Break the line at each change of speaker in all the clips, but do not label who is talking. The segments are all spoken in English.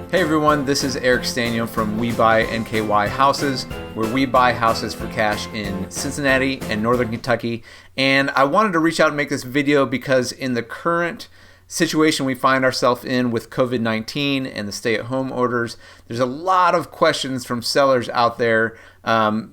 Hey everyone, this is Eric Staniel from We Buy NKY Houses, where we buy houses for cash in Cincinnati and Northern Kentucky. And I wanted to reach out and make this video because in the current situation we find ourselves in with COVID-19 and the stay-at-home orders, there's a lot of questions from sellers out there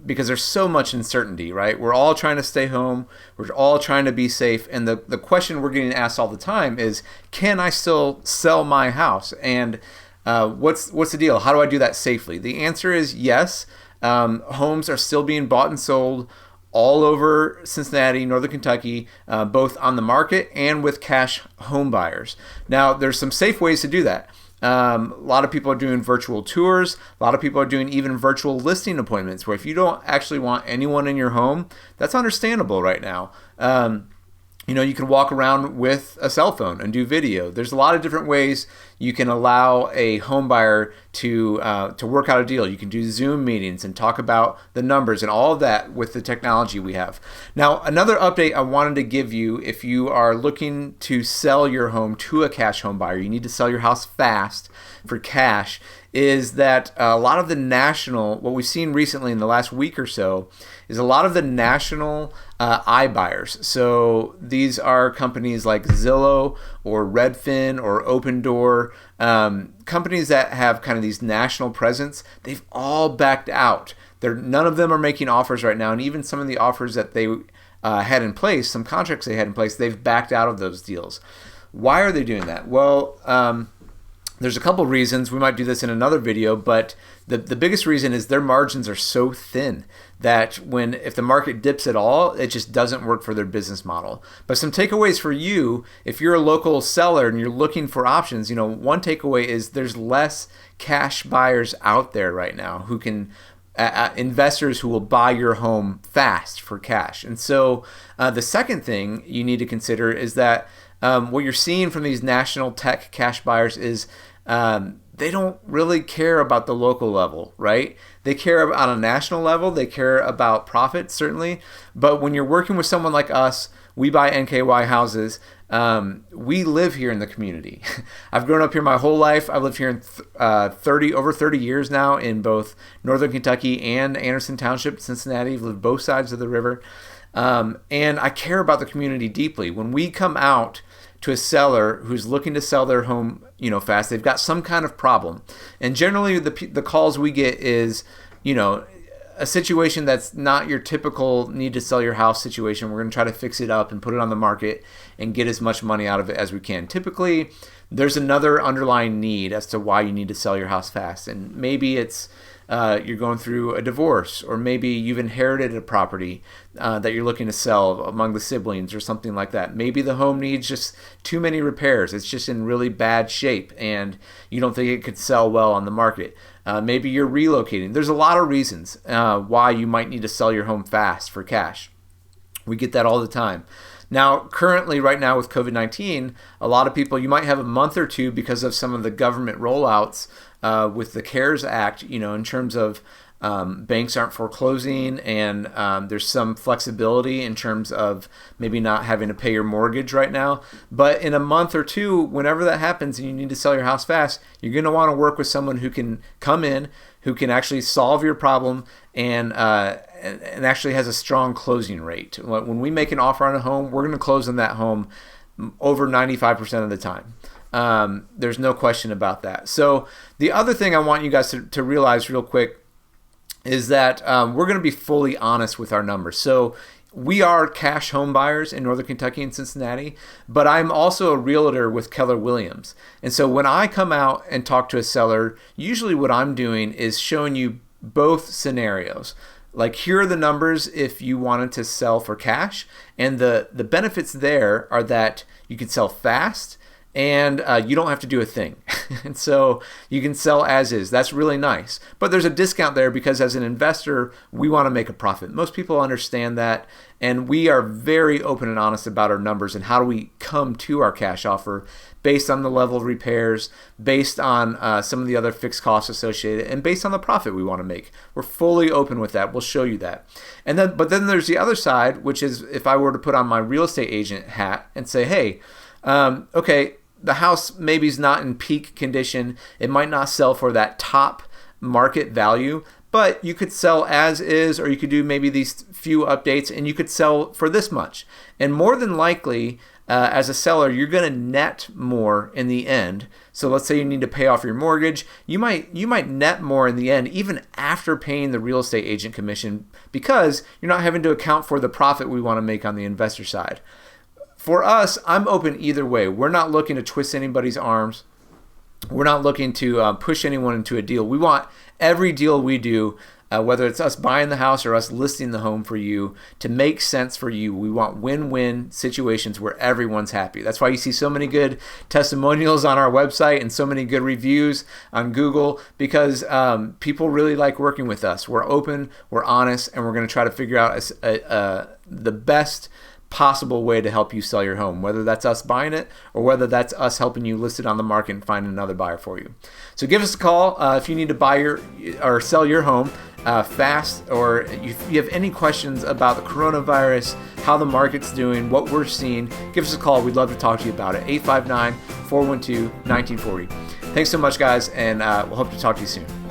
because there's so much uncertainty, right? We're all trying to stay home. We're all trying to be safe. And the question we're getting asked all the time is, can I still sell my house? And what's the deal? How do I do that safely? The answer is yes. Homes are still being bought and sold all over Cincinnati, Northern Kentucky, both on the market and with cash home buyers. Now, there's some safe ways to do that. A lot of people are doing virtual tours. A lot of people are doing even virtual listing appointments where if you don't actually want anyone in your home, that's understandable right now. You can walk around with a cell phone and do video. There's a lot of different ways you can allow a home buyer to work out a deal. You can do Zoom meetings and talk about the numbers and all of that with the technology we have. Now, another update I wanted to give you, if you are looking to sell your home to a cash home buyer, you need to sell your house fast for cash, is that a lot of the national, what we've seen recently in the last week or so, is a lot of the national iBuyers. So these are companies like Zillow or Redfin or Open Door, companies that have kind of these national presence. They've all backed out. None of them are making offers right now, and even some of the offers that they had in place, some contracts they had in place, they've backed out of those deals. Why are they doing that? Well, there's a couple reasons. We might do this in another video, but the biggest reason is their margins are so thin that if the market dips at all, it just doesn't work for their business model. But some takeaways for you, if you're a local seller and you're looking for options, one takeaway is there's less cash buyers out there right now who can investors who will buy your home fast for cash. And so the second thing you need to consider is that what you're seeing from these national tech cash buyers is they don't really care about the local level, right? They care on a national level. They care about profit, certainly. But when you're working with someone like us, We Buy NKY Houses, we live here in the community. I've grown up here my whole life. I've lived here in over 30 years now in both Northern Kentucky and Anderson Township, Cincinnati. I've lived both sides of the river. And I care about the community deeply. When we come out to a seller who's looking to sell their home, fast, they've got some kind of problem. And generally the calls we get is, a situation that's not your typical need to sell your house situation. We're going to try to fix it up and put it on the market and get as much money out of it as we can. Typically, there's another underlying need as to why you need to sell your house fast. And maybe it's you're going through a divorce, or maybe you've inherited a property that you're looking to sell among the siblings or something like that. Maybe the home needs just too many repairs. It's just in really bad shape and you don't think it could sell well on the market. Maybe you're relocating. There's a lot of reasons why you might need to sell your home fast for cash. We get that all the time. Now, currently, right now with COVID-19, a lot of people, you might have a month or two because of some of the government rollouts with the CARES Act, in terms of banks aren't foreclosing, and there's some flexibility in terms of maybe not having to pay your mortgage right now. But in a month or two, whenever that happens and you need to sell your house fast, you're going to want to work with someone who can come in, who can actually solve your problem and actually has a strong closing rate. When we make an offer on a home, we're going to close on that home over 95% of the time. There's no question about that. So the other thing I want you guys to realize real quick is that we're going to be fully honest with our numbers. So we are cash home buyers in Northern Kentucky and Cincinnati, but I'm also a realtor with Keller Williams. And so when I come out and talk to a seller, usually what I'm doing is showing you both scenarios. Like, here are the numbers if you wanted to sell for cash. And the benefits there are that you can sell fast and you don't have to do a thing. And so you can sell as is. That's really nice. But there's a discount there because as an investor, we want to make a profit. Most people understand that, and we are very open and honest about our numbers and how do we come to our cash offer based on the level of repairs, based on some of the other fixed costs associated, and based on the profit we want to make. We're fully open with that. We'll show you that. But then there's the other side, which is if I were to put on my real estate agent hat and say, hey, okay, the house maybe is not in peak condition. It might not sell for that top market value, but you could sell as is, or you could do maybe these few updates and you could sell for this much. And more than likely, as a seller, you're going to net more in the end. So let's say you need to pay off your mortgage. You might net more in the end, even after paying the real estate agent commission, because you're not having to account for the profit we want to make on the investor side. For us, I'm open either way. We're not looking to twist anybody's arms. We're not looking to push anyone into a deal. We want every deal we do, whether it's us buying the house or us listing the home for you, to make sense for you. We want win-win situations where everyone's happy. That's why you see so many good testimonials on our website and so many good reviews on Google, because people really like working with us. We're open, we're honest, and we're going to try to figure out the best possible way to help you sell your home, whether that's us buying it or whether that's us helping you list it on the market and find another buyer for you. So give us a call if you need to buy or sell your home fast, or if you have any questions about the coronavirus, how the market's doing, what we're seeing. Give us a call. We'd love to talk to you about it. 859-412-1940. Thanks so much, guys, and we'll hope to talk to you soon.